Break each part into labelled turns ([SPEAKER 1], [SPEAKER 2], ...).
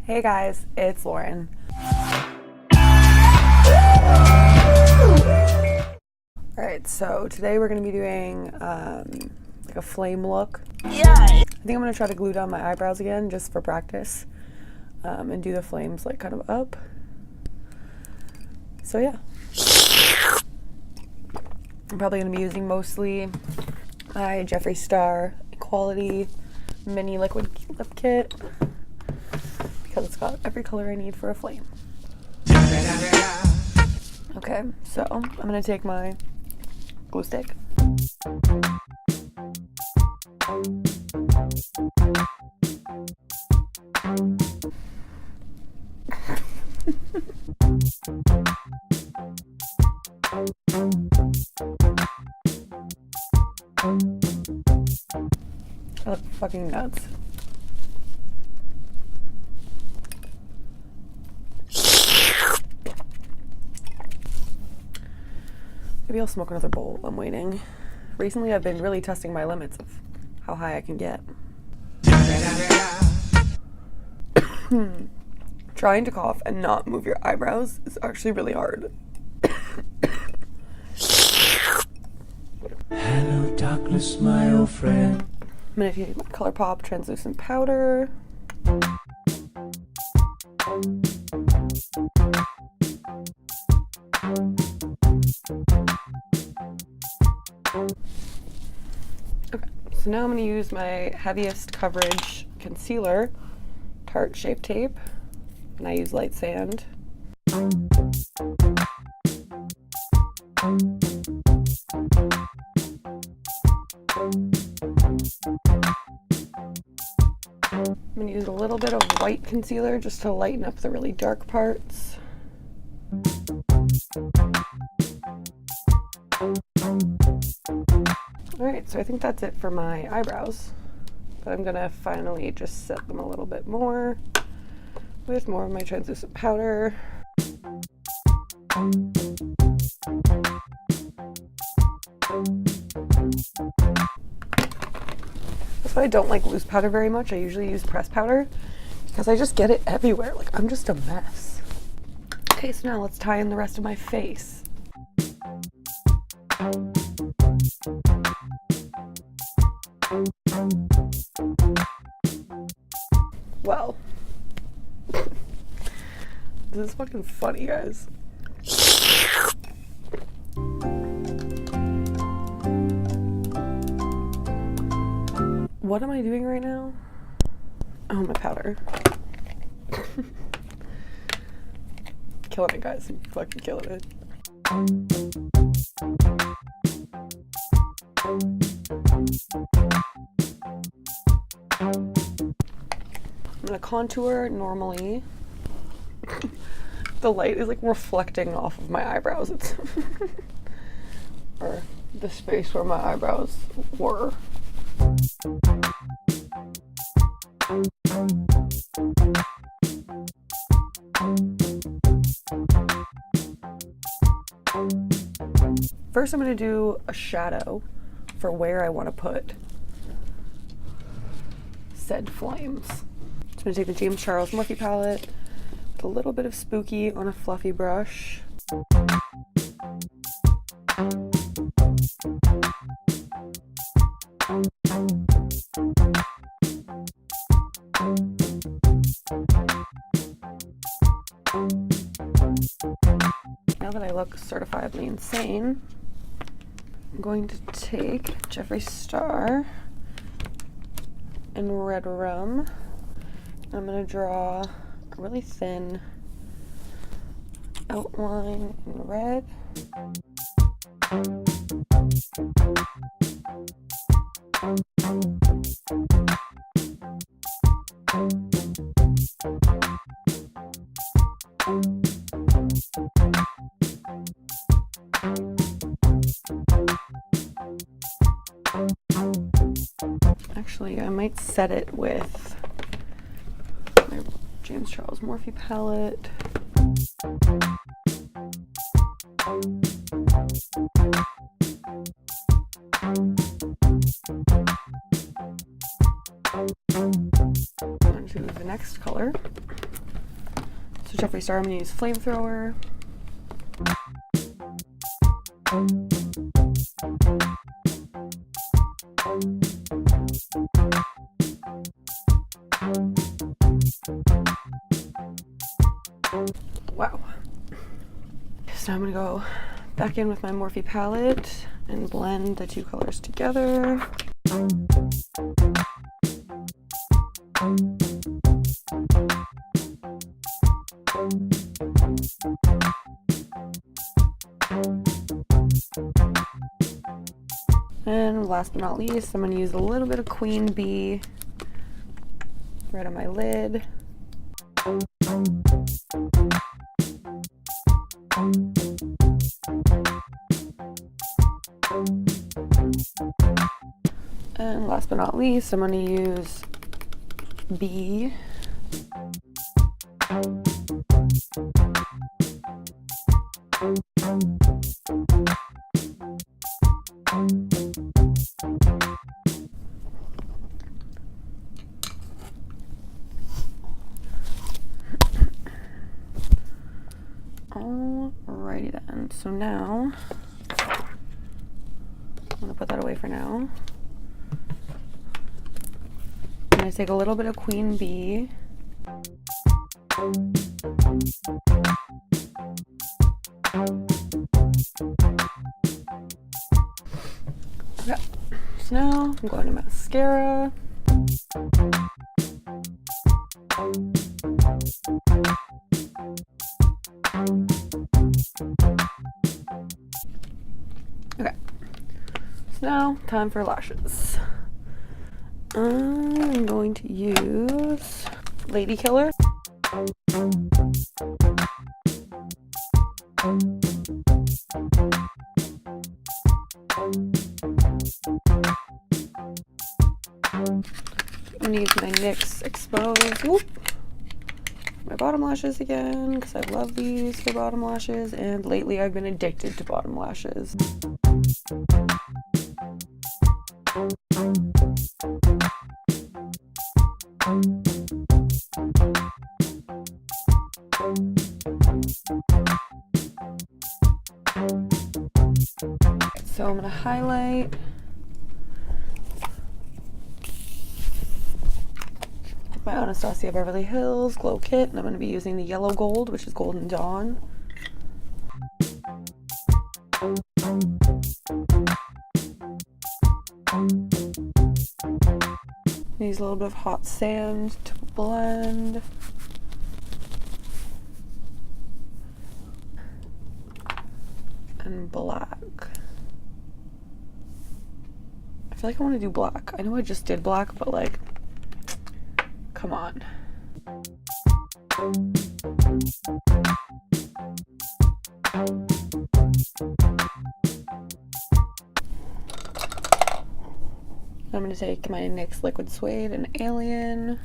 [SPEAKER 1] Hey guys, it's Lauren. Alright, so today we're going to be doing like a flame look. Yeah. I think I'm going to try to glue down my eyebrows again just for practice and do the flames like kind of up. So yeah. I'm probably going to be using mostly my Jeffree Star Quality Mini Liquid Lip Kit because it's got every color I need for a flame. Okay, so I'm going to take my glue stick. I look fucking nuts. Maybe I'll smoke another bowl. I'm waiting. Recently I've been really testing my limits of how high I can get. Trying to cough and not move your eyebrows is actually really hard.
[SPEAKER 2] Hello darkness, my old friend.
[SPEAKER 1] I'm gonna take my Colourpop translucent powder. Okay, so now I'm gonna use my heaviest coverage concealer, Tarte Shape Tape, and I use light sand. I'm going to use a little bit of white concealer just to lighten up the really dark parts. Alright, so I think that's it for my eyebrows. But I'm going to finally just set them a little bit more with more of my translucent powder. That's why I don't like loose powder very much. I usually use pressed powder because I just get it everywhere. Like, I'm just a mess. Okay, so now let's tie in the rest of my face. Well, this is fucking funny, guys. What am I doing right now? Oh, my powder. Killing it, guys. I'm fucking killing it. I'm gonna contour normally. The light is like reflecting off of my eyebrows. It's or the space where my eyebrows were. First, I'm going to do a shadow for where I want to put said flames. I'm going to take the James Charles Morphe palette with a little bit of spooky on a fluffy brush. Now that I look certifiably insane, I'm going to take Jeffree Star and redrum. I'm going to draw a really thin outline in red. Actually, I might set it with my James Charles Morphe palette. On to the next color. So Jeffree Star, I'm gonna use flamethrower. Wow. So I'm gonna go back in with my Morphe palette and blend the two colors together. And last but not least, I'm going to use a little bit of Queen Bee right on my lid. And last but not least, I'm going to use Bee. Alrighty then, so now I'm gonna put that away for now. I'm gonna take a little bit of Queen Bee. Okay, so now I'm going to mascara. Okay, so now time for lashes. I'm going to use Lady Killer. I'm going to use my NYX Exposed. Whoop. My bottom lashes again, because I love these for bottom lashes, and lately I've been addicted to bottom lashes. So I'm going to highlight. My Anastasia Beverly Hills Glow Kit, and I'm going to be using the yellow gold, which is Golden Dawn. Use a little bit of hot sand to blend. And black. I feel like I want to do black. I know I just did black, but like, come on. I'm going to take my NYX Liquid Suede and Alien.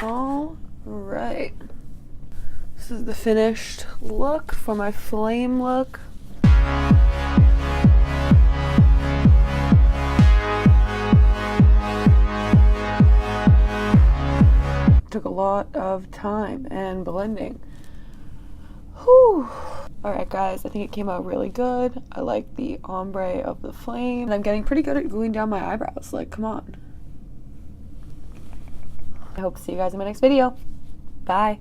[SPEAKER 1] All right. This is the finished look for my flame look. Took a lot of time and blending. Whew. Alright guys, I think it came out really good. I like the ombre of the flame. And I'm getting pretty good at gluing down my eyebrows. Like, come on. I hope to see you guys in my next video. Bye.